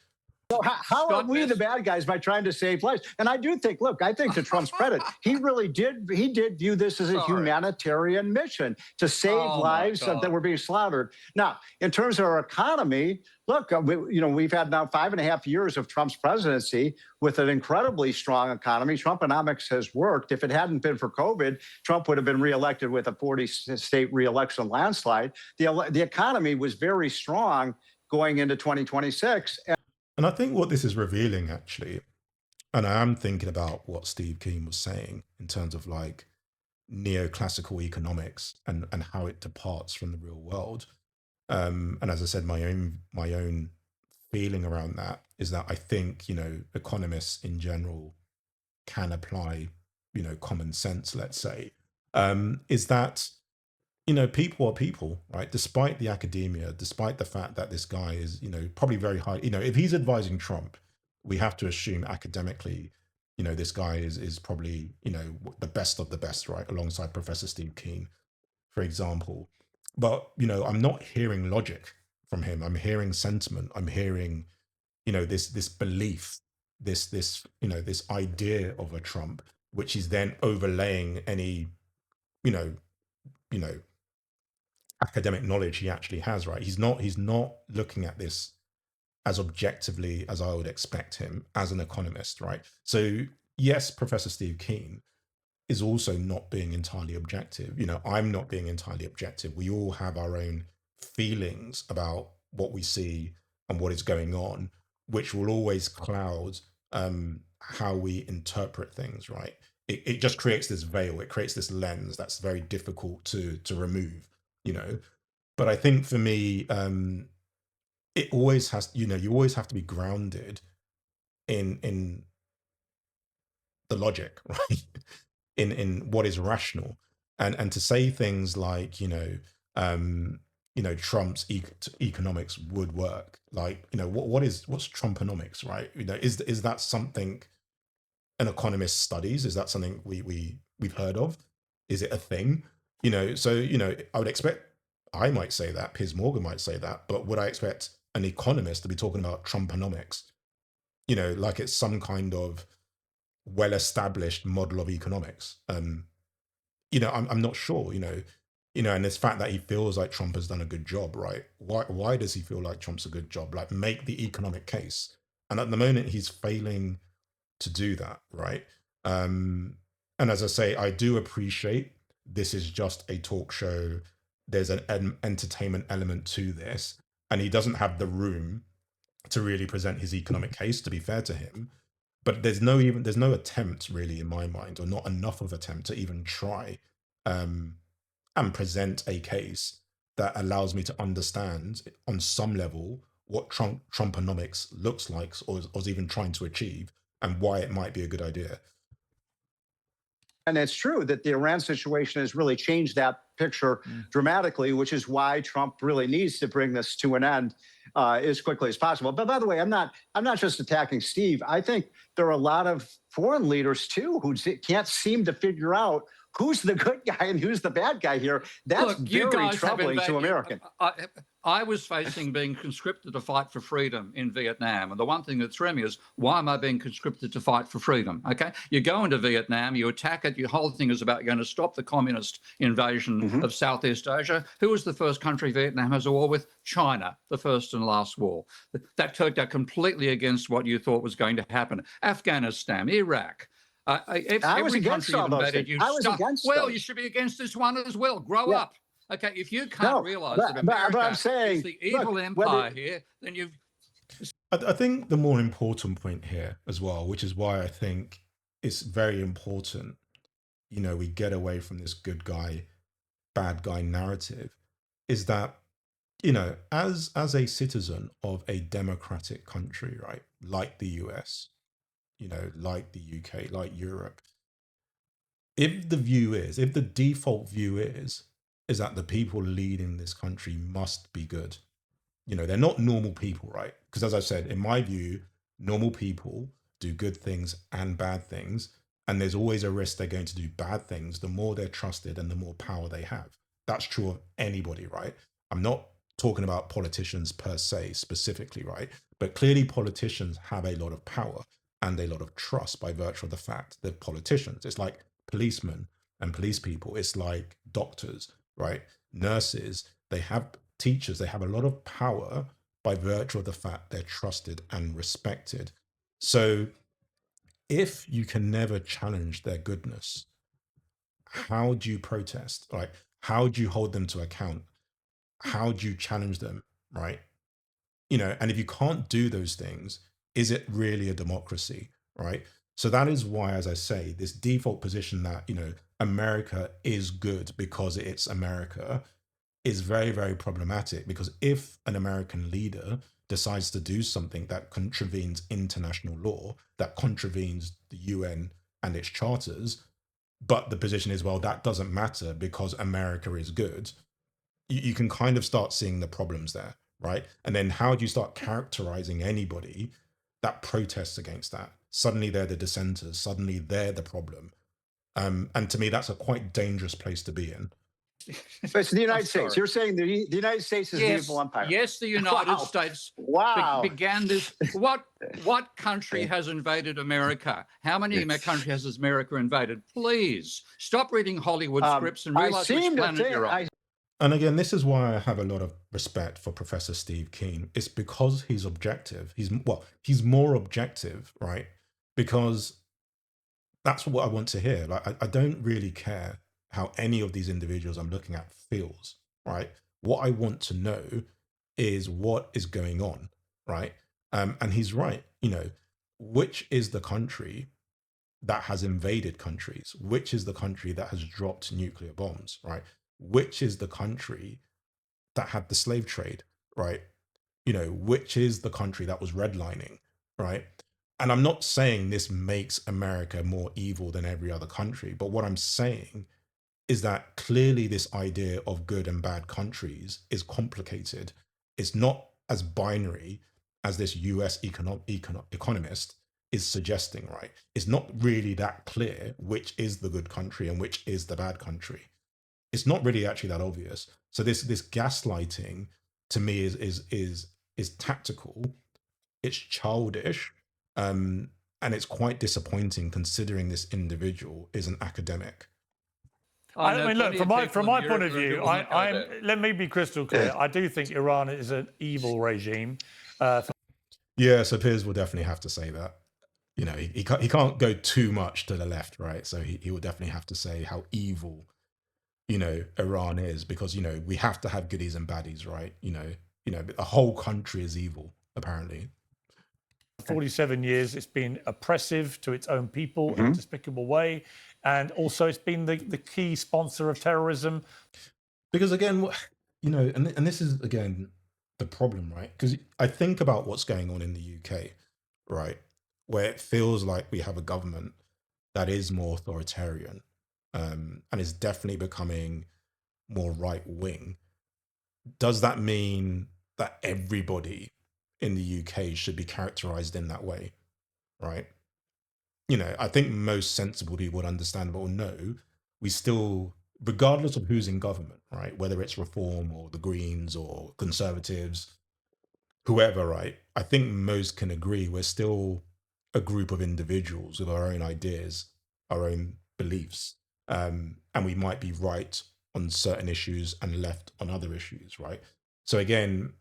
Speaker 1: So how are we the bad guys by trying to save lives? And I do think, look, I think to Trump's credit, he did view this as a humanitarian mission to save lives that were being slaughtered. Now, in terms of our economy, look, we've had now 5.5 years of Trump's presidency with an incredibly strong economy. Trumponomics has worked. If it hadn't been for COVID, Trump would have been reelected with a 40-state reelection landslide. The economy was very strong going into 2026.
Speaker 3: And I think what this is revealing, actually, and I am thinking about what Steve Keen was saying in terms of like neoclassical economics and how it departs from the real world. And as I said, my own feeling around that is that I think, economists in general can apply, common sense, let's say, is that, people are people, right? Despite the academia, despite the fact that this guy is, probably very high, if he's advising Trump, we have to assume academically, this guy is probably, the best of the best, right? Alongside Professor Steve Keen, for example. But, I'm not hearing logic from him. I'm hearing sentiment. I'm hearing, this belief, this idea of a Trump, which is then overlaying any, you know, academic knowledge he actually has, right? He's not looking at this as objectively as I would expect him as an economist, right? So yes, Professor Steve Keen is also not being entirely objective. I'm not being entirely objective. We all have our own feelings about what we see and what is going on, which will always cloud how we interpret things, right? It just creates this veil. It creates this lens that's very difficult to remove, But I think for me, it always has, you always have to be grounded in the logic, right? in what is rational, and to say things like Trump's economics would work, like what's Trumponomics, right? Is that something an economist studies? Is that something we've heard of? Is it a thing? So I would expect, I might say that, Piers Morgan might say that, but would I expect an economist to be talking about Trumponomics, like it's some kind of well-established model of economics? I'm not sure, and this fact that he feels like Trump has done a good job, right? Why does he feel like Trump's a good job? Like, make the economic case. And at the moment, he's failing to do that, right? And as I say, I do appreciate this is just a talk show. There's an entertainment element to this, and he doesn't have the room to really present his economic case, to be fair to him. But there's no attempt really in my mind, or not enough of attempt to even try and present a case that allows me to understand on some level what Trumponomics looks like, or is even trying to achieve, and why it might be a good idea.
Speaker 1: And it's true that the Iran situation has really changed that picture dramatically, which is why Trump really needs to bring this to an end as quickly as possible. But by the way, I'm not just attacking Steve. I think there are a lot of foreign leaders too who can't seem to figure out who's the good guy and who's the bad guy here. That's very troubling to Americans.
Speaker 6: I was facing being conscripted to fight for freedom in Vietnam. And the one thing that threw me is, why am I being conscripted to fight for freedom? Okay, you go into Vietnam, you attack it, your whole thing is about going to stop the communist invasion of Southeast Asia. Who was the first country Vietnam has a war with? China, the first and last war. That turned out completely against what you thought was going to happen. Afghanistan, Iraq.
Speaker 1: I was against all those things. I was against
Speaker 6: Well,
Speaker 1: those.
Speaker 6: You should be against this one as well. Grow up. Okay, if you can't realize that America
Speaker 1: I'm saying,
Speaker 6: is the evil empire here, then you've...
Speaker 3: I think the more important point here as well, which is why I think it's very important, we get away from this good guy, bad guy narrative, is that, as a citizen of a democratic country, right, like the US, like the UK, like Europe, if the default view is that the people leading this country must be good, they're not normal people, right? Because as I said, in my view, normal people do good things and bad things, and there's always a risk they're going to do bad things, the more they're trusted and the more power they have. That's true of anybody, right? I'm not talking about politicians per se specifically, right? But clearly politicians have a lot of power and a lot of trust by virtue of the fact they're politicians. It's like policemen and police people. It's like doctors, right? Nurses, they have teachers, they have a lot of power by virtue of the fact they're trusted and respected. So if you can never challenge their goodness, how do you protest? Like, how do you hold them to account? How do you challenge them, right? And if you can't do those things, is it really a democracy, right? So that is why, as I say, this default position that, America is good because it's America is very, very problematic, because if an American leader decides to do something that contravenes international law, that contravenes the UN and its charters, but the position is, well, that doesn't matter because America is good, you can kind of start seeing the problems there, right? And then how do you start characterizing anybody that protests against that? Suddenly they're the dissenters, suddenly they're the problem. And to me, that's a quite dangerous place to be in.
Speaker 1: But it's the United States.
Speaker 6: sorry.
Speaker 1: You're saying the United States is the
Speaker 6: Yes,
Speaker 1: evil empire.
Speaker 6: yes, the United
Speaker 1: Wow.
Speaker 6: States
Speaker 1: Wow.
Speaker 6: began this. What country has invaded America? How many countries has America invaded? Please stop reading Hollywood scripts and
Speaker 1: I
Speaker 6: realize which
Speaker 1: seem to
Speaker 6: planet
Speaker 1: think,
Speaker 6: you're on.
Speaker 3: And again, this is why I have a lot of respect for Professor Steve Keen. It's because he's objective. He's more objective, right? Because that's what I want to hear. Like, I don't really care how any of these individuals I'm looking at feels, right? What I want to know is what is going on, right? And he's right. Which is the country that has invaded countries? Which is the country that has dropped nuclear bombs, right? Which is the country that had the slave trade, right? Which is the country that was redlining, right? And I'm not saying this makes America more evil than every other country, but what I'm saying is that clearly this idea of good and bad countries is complicated. It's not as binary as this US economist is suggesting, right? It's not really that clear which is the good country and which is the bad country. It's not really actually that obvious. So this gaslighting to me is tactical, it's childish, and it's quite disappointing considering this individual is an academic.
Speaker 4: I mean, look, from my point of view, let me be crystal clear. I do think Iran is an evil regime.
Speaker 3: Yeah, so Piers will definitely have to say that. He can't go too much to the left, right? So he will definitely have to say how evil, Iran is, because, we have to have goodies and baddies, right? A whole country is evil, apparently.
Speaker 4: 47 years, it's been oppressive to its own people in a despicable way. And also it's been the key sponsor of terrorism.
Speaker 3: Because again, and this is, again, the problem, right? Because I think about what's going on in the UK, right? Where it feels like we have a government that is more authoritarian, and is definitely becoming more right-wing. Does that mean that everybody in the UK should be characterized in that way, right? I think most sensible people would understand, but no, we still, regardless of who's in government, right? Whether it's Reform or the Greens or Conservatives, whoever, right? I think most can agree we're still a group of individuals with our own ideas, our own beliefs, and we might be right on certain issues and left on other issues, right? So again,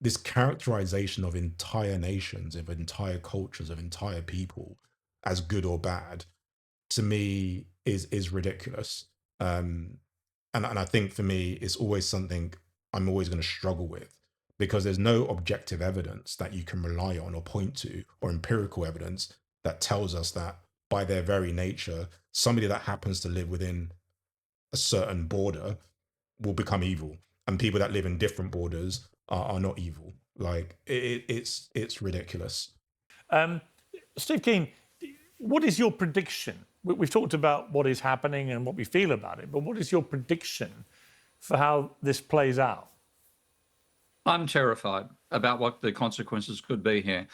Speaker 3: this characterization of entire nations, of entire cultures, of entire people as good or bad, to me is ridiculous. And I think for me, it's always something I'm always going to struggle with, because there's no objective evidence that you can rely on or point to, or empirical evidence that tells us that by their very nature, somebody that happens to live within a certain border will become evil, and people that live in different borders are not evil. Like it's ridiculous.
Speaker 4: Steve Keen, what is your prediction? We've talked about what is happening and what we feel about it, but what is your prediction for how this plays out?
Speaker 6: I'm terrified about what the consequences could be here,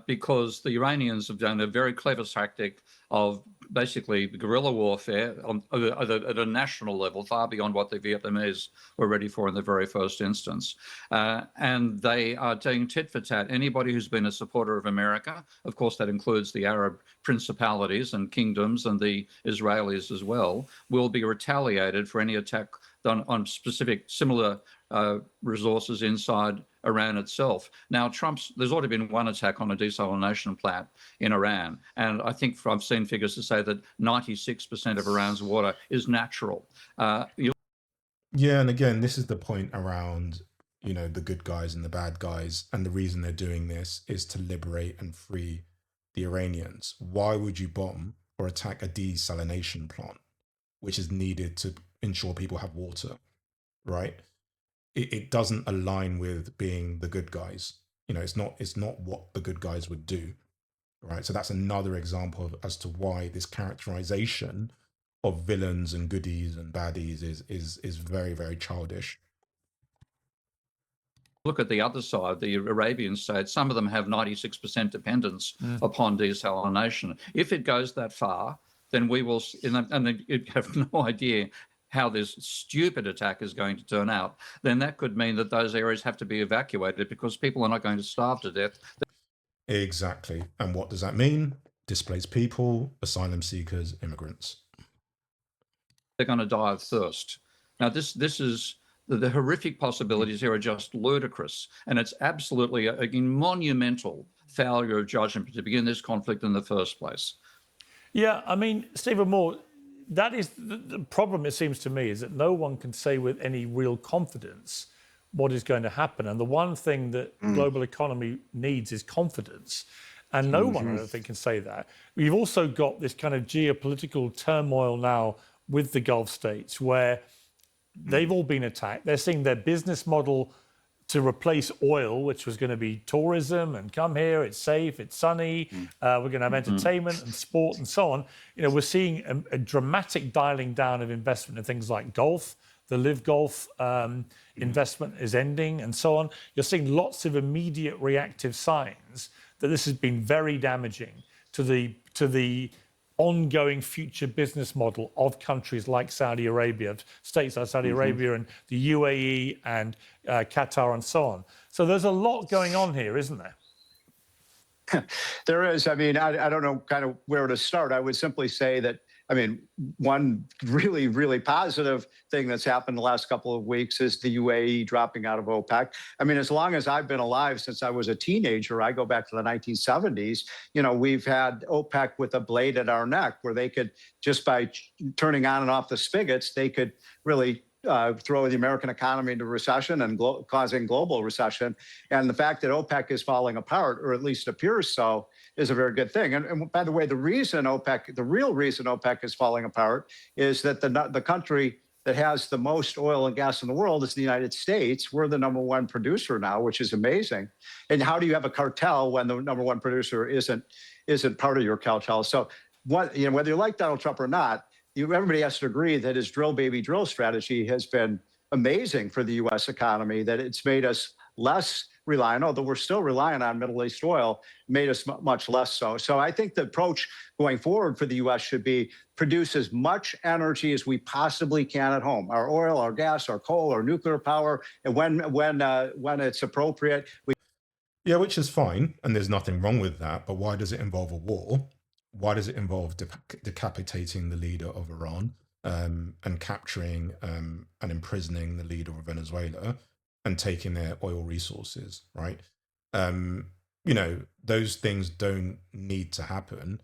Speaker 6: because the Iranians have done a very clever tactic of basically guerrilla warfare at a national level, far beyond what the Vietnamese were ready for in the very first instance. And they are doing tit for tat. Anybody who's been a supporter of America, of course, that includes the Arab principalities and kingdoms and the Israelis as well, will be retaliated for any attack done on specific similar resources inside Iran itself. Now, there's already been one attack on a desalination plant in Iran, and I think I've seen figures to say that 96% of Iran's water is natural.
Speaker 3: Yeah, and again, this is the point around, the good guys and the bad guys, and the reason they're doing this is to liberate and free the Iranians. Why would you bomb or attack a desalination plant, which is needed to ensure people have water, right? It doesn't align with being the good guys. It's not what the good guys would do, right? So that's another example as to why this characterization of villains and goodies and baddies is very, very childish.
Speaker 6: Look at the other side, the Arabian states, some of them have 96% dependence upon desalination. If it goes that far, then we will, and you have no idea how this stupid attack is going to turn out, then that could mean that those areas have to be evacuated because people are not going to starve to death.
Speaker 3: Exactly. And what does that mean? Displaced people, asylum seekers, immigrants.
Speaker 6: They're going to die of thirst. Now, this is the horrific possibilities here are just ludicrous, and it's absolutely a monumental failure of judgment to begin this conflict in the first place.
Speaker 4: Yeah, I mean, Stephen Moore, that is the problem, it seems to me, is that no one can say with any real confidence what is going to happen. And the one thing that global economy needs is confidence. And no one, I don't think, can say that. We've also got this kind of geopolitical turmoil now with the Gulf states where they've all been attacked. They're seeing their business model to replace oil, which was going to be tourism and come here, it's safe, it's sunny, we're going to have entertainment and sport and so on. We're seeing a dramatic dialing down of investment in things like golf. The Live Golf investment is ending and so on. You're seeing lots of immediate reactive signs that this has been very damaging to the ongoing future business model of countries like Saudi Arabia, of states like Saudi Arabia and the UAE and Qatar and so on. So there's a lot going on here, isn't there?
Speaker 1: There is. I mean, I don't know kind of where to start. I would simply say that, I mean, one really, really positive thing that's happened the last couple of weeks is the UAE dropping out of OPEC. I mean, as long as I've been alive since I was a teenager, I go back to the 1970s, we've had OPEC with a blade at our neck where they could, just by turning on and off the spigots, they could really throw the American economy into recession and causing global recession. And the fact that OPEC is falling apart, or at least appears so, is a very good thing. And by the way, the real reason OPEC is falling apart is that the country that has the most oil and gas in the world is the United States. We're the #1 producer now, which is amazing. And how do you have a cartel when the #1 producer isn't part of your cartel? So whether you like Donald Trump or not, everybody has to agree that his drill baby drill strategy has been amazing for the U.S. economy, that it's made us less reliant, although we're still reliant on Middle East oil, made us much less so. So I think the approach going forward for the U.S. should be produce as much energy as we possibly can at home, our oil, our gas, our coal, our nuclear power, and when it's appropriate.
Speaker 3: Yeah, which is fine, and there's nothing wrong with that, but why does it involve a war? Why does it involve decapitating the leader of Iran and capturing and imprisoning the leader of Venezuela and taking their oil resources, right? Those things don't need to happen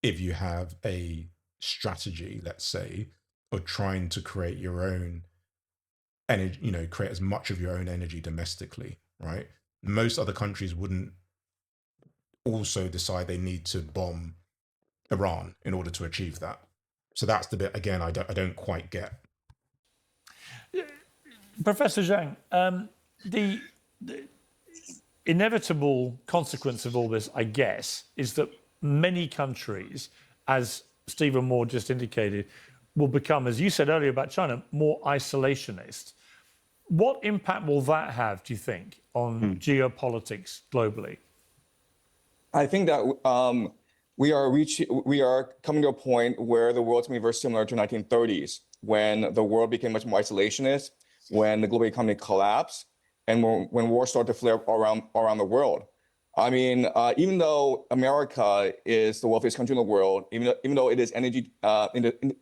Speaker 3: if you have a strategy, let's say, of trying to create your own energy, create as much of your own energy domestically, right? Most other countries wouldn't also decide they need to bomb Iran in order to achieve that. So that's the bit, again, I don't quite get.
Speaker 4: Professor Zhang, the inevitable consequence of all this, I guess, is that many countries, as Stephen Moore just indicated, will become, as you said earlier about China, more isolationist. What impact will that have, do you think, on geopolitics globally?
Speaker 5: I think that we are coming to a point where the world's going to be very similar to 1930s, when the world became much more isolationist, when the global economy collapsed, and when wars started to flare around the world. I mean, even though America is the wealthiest country in the world, even though it is energy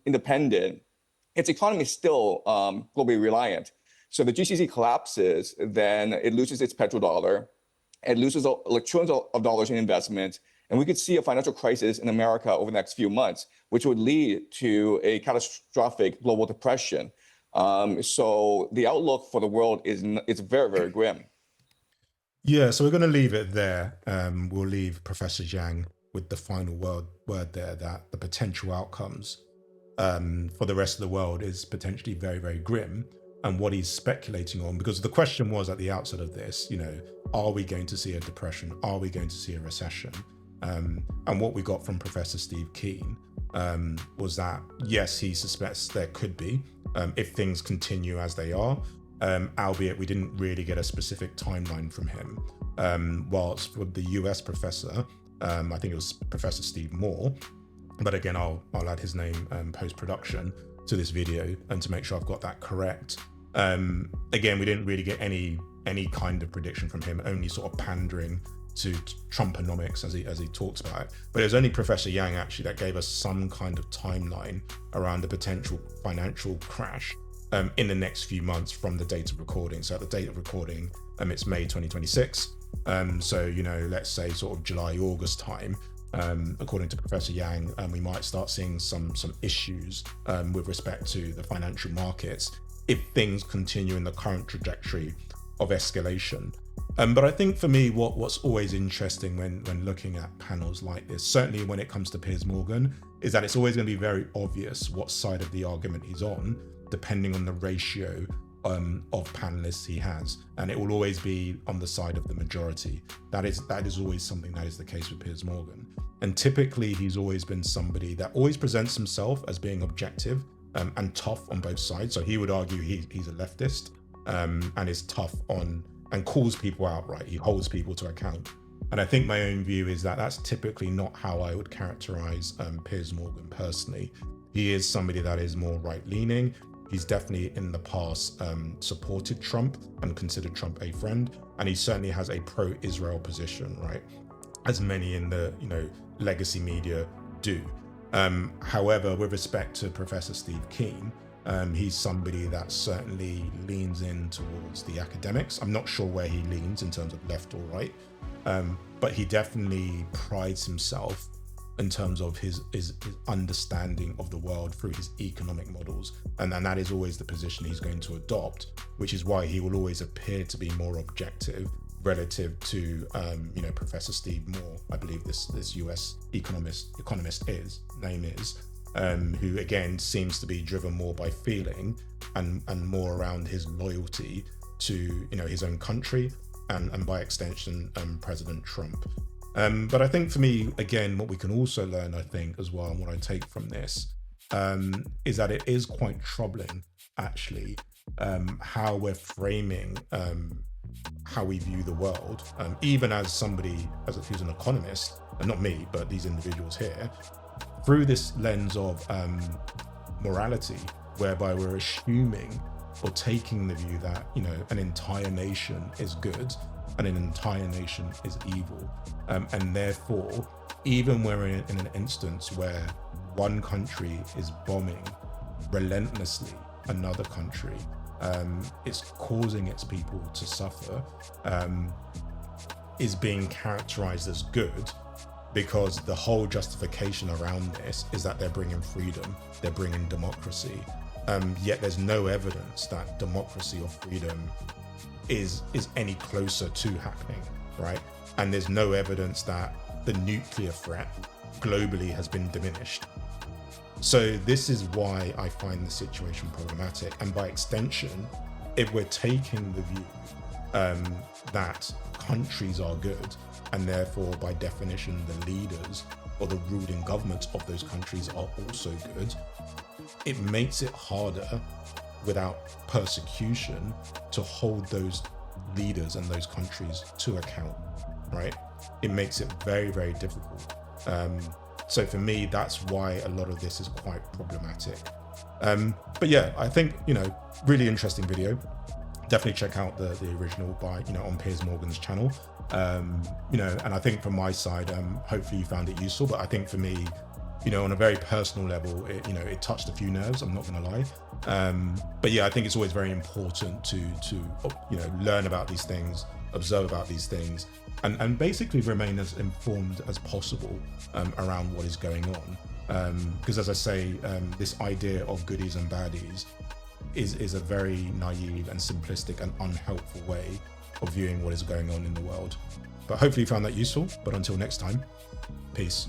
Speaker 5: independent, its economy is still globally reliant. So the GCC collapses, then it loses its petrodollar, it loses trillions of dollars in investment, and we could see a financial crisis in America over the next few months, which would lead to a catastrophic global depression. So the outlook for the world is very, very grim.
Speaker 3: Yeah, so we're going to leave it there. We'll leave Professor Yang with the final word there, that the potential outcomes for the rest of the world is potentially very, very grim, and what he's speculating on, because the question was at the outset of this, you know, are we going to see a depression? Are we going to see a recession? And what we got from Professor Steve Keen was that, yes, he suspects there could be, if things continue as they are, albeit we didn't really get a specific timeline from him. Whilst for the US professor, I think it was Professor Steve Moore, but again, I'll add his name post-production to this video and to make sure I've got that correct. Again, we didn't really get any kind of prediction from him, only sort of pandering to Trumponomics as he talks about it. But it was only Professor Yang actually that gave us some kind of timeline around the potential financial crash in the next few months from the date of recording. So at the date of recording, it's May 2026. So, you know, let's say sort of July, August time, according to Professor Yang, we might start seeing some issues with respect to the financial markets if things continue in the current trajectory of escalation. But I think for me, what's always interesting when looking at panels like this, certainly when it comes to Piers Morgan, is that it's always going to be very obvious what side of the argument he's on, depending on the ratio of panelists he has, and it will always be on the side of the majority. That is always something that is the case with Piers Morgan. And typically he's always been somebody that always presents himself as being objective and tough on both sides. So he would argue he's a leftist and is tough on and calls people out, right? He holds people to account. And I think my own view is that that's typically not how I would characterize Piers Morgan personally. He is somebody that is more right-leaning. He's definitely in the past supported Trump and considered Trump a friend, and he certainly has a pro-Israel position, right? As many in the legacy media do. However, with respect to Professor Steve Keen, he's somebody that certainly leans in towards the academics. I'm not sure where he leans in terms of left or right, but he definitely prides himself in terms of his understanding of the world through his economic models. And that is always the position he's going to adopt, which is why he will always appear to be more objective relative to Professor Steve Moore, I believe this US economist name is, who again seems to be driven more by feeling and more around his loyalty to his own country and by extension President Trump. But I think for me, again, what we can also learn, I think, as well, and what I take from this, is that it is quite troubling, actually, how we're framing how we view the world, even as somebody, who's an economist, and not me, but these individuals here, through this lens of morality, whereby we're assuming or taking the view that, an entire nation is good and an entire nation is evil. And therefore, even we're in an instance where one country is bombing relentlessly another country, it's causing its people to suffer, is being characterized as good, because the whole justification around this is that they're bringing freedom, they're bringing democracy. Yet there's no evidence that democracy or freedom is any closer to happening, right? And there's no evidence that the nuclear threat globally has been diminished. So this is why I find the situation problematic. And by extension, if we're taking the view that countries are good, and therefore by definition the leaders or the ruling governments of those countries are also good, it makes it harder without persecution to hold those leaders and those countries to account, right? It makes it very, very difficult. So for me, that's why a lot of this is quite problematic. But yeah, I think, you know, really interesting video. Definitely check out the original by, you know, on Piers Morgan's channel. You know, and I think from my side, hopefully you found it useful. But I think for me, you know, on a very personal level, you know, it touched a few nerves, I'm not gonna lie. But yeah, I think it's always very important to you know, learn about these things, observe about these things, and basically remain as informed as possible around what is going on. Because as I say, this idea of goodies and baddies is a very naive and simplistic and unhelpful way of viewing what is going on in the world. But hopefully you found that useful. But until next time, peace.